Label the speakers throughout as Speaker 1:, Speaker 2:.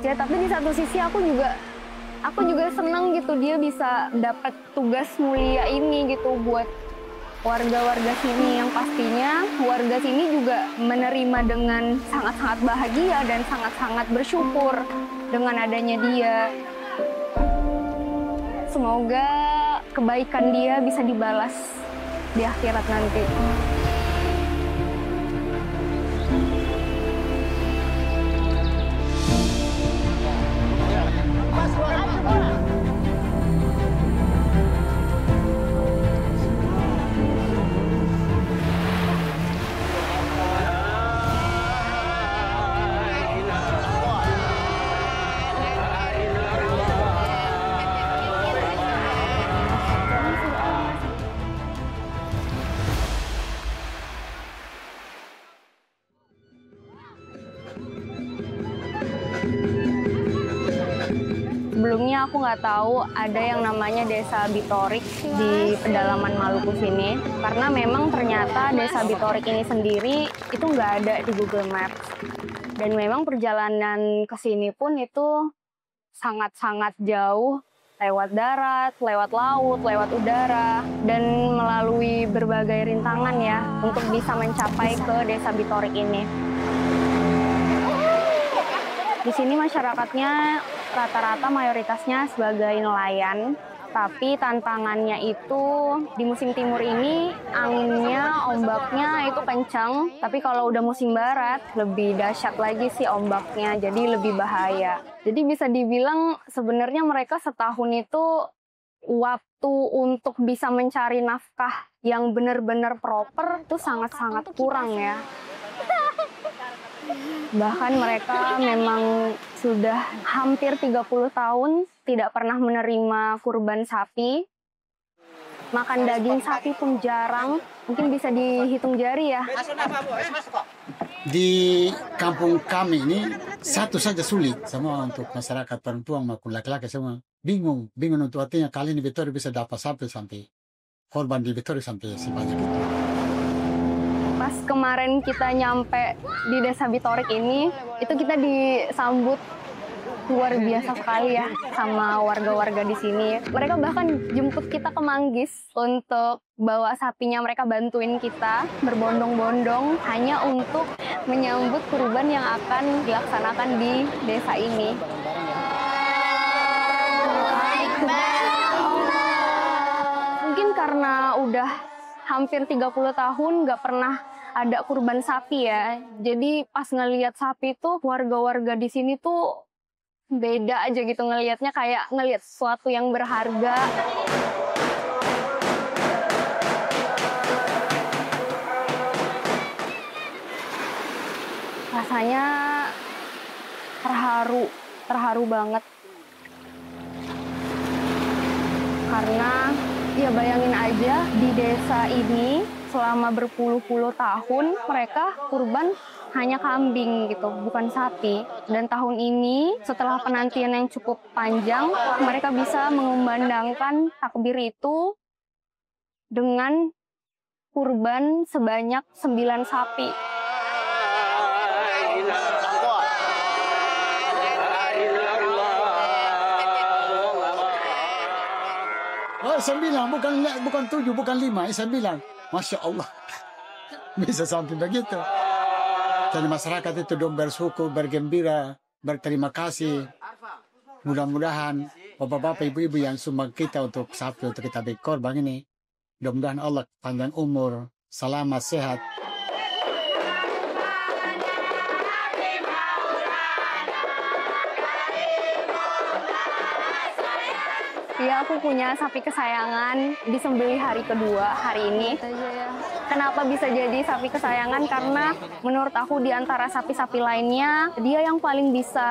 Speaker 1: Ya tapi di satu sisi aku juga senang gitu dia bisa dapat tugas mulia ini gitu buat warga-warga sini, yang pastinya warga sini juga menerima dengan sangat-sangat bahagia dan sangat-sangat bersyukur dengan adanya dia. Semoga kebaikan dia bisa dibalas di akhirat nanti. Sebelumnya aku nggak tahu ada yang namanya Desa Bitorik di pedalaman Maluku sini. Karena memang ternyata Desa Bitorik ini sendiri itu nggak ada di Google Maps. Dan memang perjalanan ke sini pun itu sangat-sangat jauh. Lewat darat, lewat laut, lewat udara. Dan melalui berbagai rintangan ya untuk bisa mencapai ke Desa Bitorik ini. Di sini masyarakatnya rata-rata mayoritasnya sebagai nelayan, tapi tantangannya itu di musim timur ini anginnya, ombaknya itu kencang, tapi kalau udah musim barat lebih dahsyat lagi sih ombaknya, jadi lebih bahaya. Jadi bisa dibilang sebenarnya mereka setahun itu waktu untuk bisa mencari nafkah yang benar-benar proper itu sangat-sangat kurang ya. Bahkan mereka memang sudah hampir 30 tahun tidak pernah menerima kurban sapi. Makan daging sapi pun jarang, mungkin bisa dihitung jari ya.
Speaker 2: Di kampung kami ini satu saja sulit sama untuk masyarakat perempuan maupun laki-laki semua. Bingung untuk artinya kali ini Bitorik bisa dapat sampai korban di Bitorik sampai sebanyak itu.
Speaker 1: Pas kemarin kita nyampe di Desa Bitorik ini, itu kita disambut luar biasa sekali ya sama warga-warga di sini. Mereka bahkan jemput kita ke Manggis untuk bawa sapinya, mereka bantuin kita berbondong-bondong hanya untuk menyambut kurban yang akan dilaksanakan di desa ini. Mungkin karena udah hampir 30 tahun nggak pernah ada kurban sapi ya. Jadi pas ngelihat sapi tuh warga-warga di sini tuh beda aja gitu ngelihatnya, kayak ngelihat sesuatu yang berharga. Rasanya terharu banget. Karena ya bayangin aja di desa ini selama berpuluh-puluh tahun mereka kurban hanya kambing gitu, bukan sapi. Dan tahun ini setelah penantian yang cukup panjang, mereka bisa mengumandangkan takbir itu dengan kurban sebanyak 9 sapi.
Speaker 2: Oh, 9, bukan 7, bukan 5, 9. Masya Allah, bisa sampai begitu. Jadi masyarakat itu dong bersyukur, bergembira, berterima kasih. Mudah-mudahan bapak-bapak, ibu-ibu yang sumbang kita untuk sapi, untuk kita berkorban ini, mudah-mudahan Allah panjang umur, selamat, sehat.
Speaker 1: Ya, aku punya sapi kesayangan, disembelih hari kedua hari ini. Kenapa bisa jadi sapi kesayangan? Karena menurut aku di antara sapi-sapi lainnya, dia yang paling bisa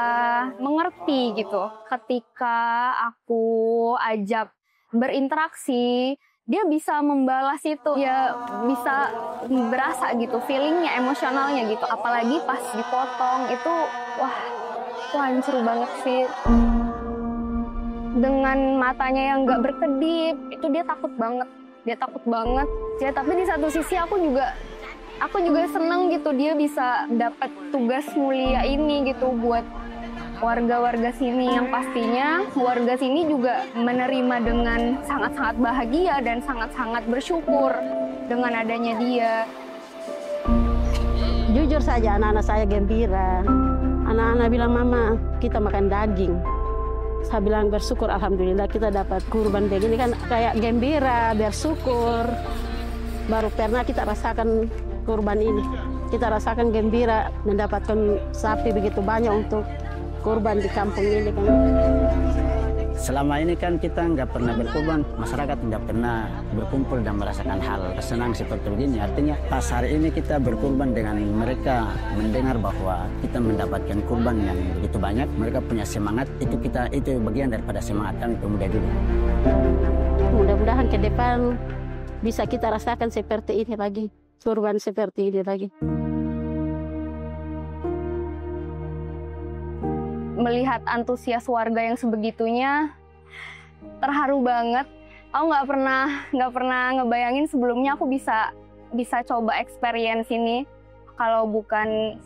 Speaker 1: mengerti gitu. Ketika aku ajak berinteraksi, dia bisa membalas itu. Ya bisa berasa gitu, feelingnya, emosionalnya gitu. Apalagi pas dipotong, itu wah hancur banget sih. Dengan matanya yang nggak berkedip, itu dia takut banget. Ya tapi di satu sisi aku juga senang gitu dia bisa dapat tugas mulia ini gitu buat warga-warga sini, yang pastinya warga sini juga menerima dengan sangat-sangat bahagia dan sangat-sangat bersyukur dengan adanya dia.
Speaker 3: Jujur saja anak-anak saya gembira. Anak-anak bilang, "Mama, kita makan daging." Saya bilang bersyukur, alhamdulillah kita dapat kurban begini kan kayak gembira, bersyukur. Baru pernah kita rasakan kurban ini. Kita rasakan gembira mendapatkan sapi begitu banyak untuk kurban di kampung ini kan.
Speaker 4: Selama ini kan kita nggak pernah berkurban, masyarakat nggak pernah berkumpul dan merasakan hal senang seperti begini. Artinya pas hari ini kita berkurban dengan mereka, mendengar bahwa kita mendapatkan kurban yang begitu banyak, mereka punya semangat, itu bagian daripada semangat kami pemuda juga.
Speaker 3: Mudah-mudahan ke depan bisa kita rasakan seperti ini lagi, kurban seperti ini lagi.
Speaker 1: Melihat antusias warga yang sebegitunya, terharu banget. Aku nggak pernah ngebayangin sebelumnya aku bisa coba experience ini kalau bukan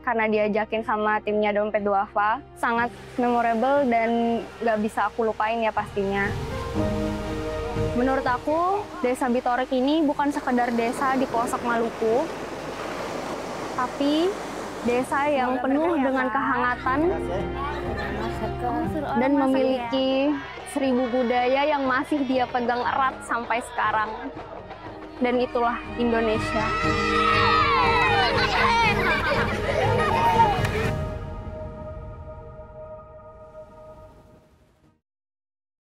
Speaker 1: karena diajakin sama timnya Dompet Duafa. Sangat memorable dan nggak bisa aku lupain ya pastinya. Menurut aku, Desa Bitorek ini bukan sekedar desa di pelosok Maluku, tapi desa yang penuh dengan kehangatan dan memiliki 1000 budaya yang masih dia pegang erat sampai sekarang. Dan itulah Indonesia.